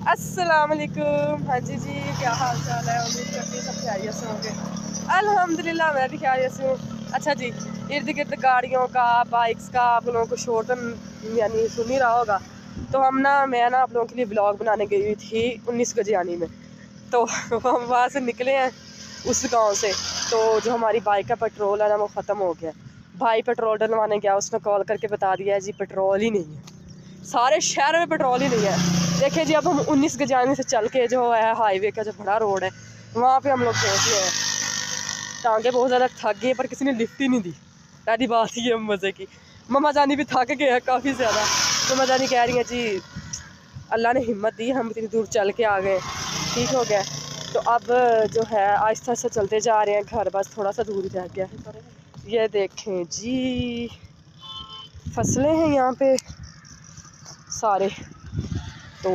अस्सलाम वालेकुम। हाँ जी जी, क्या हाल चाल है? उम्मीद करती हूँ सब खैरियत से होंगे। अल्हम्दुलिल्लाह मैं भी खैरियत से हूँ। अच्छा जी, इर्द गिर्द गाड़ियों का, बाइक्स का आप लोगों को शोर तो यानी सुन ही रहा होगा। तो मैं ना आप लोगों के लिए ब्लॉग बनाने गई हुई थी 19 गजियानी में। तो हम वहाँ से निकले हैं उस गांव से। तो जो हमारी बाइक का पेट्रोल है ना वो ख़त्म हो गया। भाई पेट्रोल डलवाने गया, उसने कॉल करके बता दिया है जी पेट्रोल ही नहीं है, सारे शहर में पेट्रोल ही नहीं है। देखिए जी, अब हम 19 गजानी से चल के जो है हाईवे का जो बड़ा रोड है वहाँ पे हम लोग पहुँच गए हैं। टांगे बहुत ज़्यादा थक गई पर किसी ने लिफ्ट ही नहीं दी। पहली बात ये मज़े की, मम्मा जानी भी थक गए हैं काफ़ी ज़्यादा। तो मम्मा जानी कह रही है जी अल्लाह ने हिम्मत दी, हम इतनी दूर चल के आ गए, ठीक हो गया। तो अब जो है आहिस्ता आहिस्ता चलते जा रहे हैं घर, बस थोड़ा सा दूर रह गया है। ये देखें जी, फसलें हैं यहाँ पे सारे। तो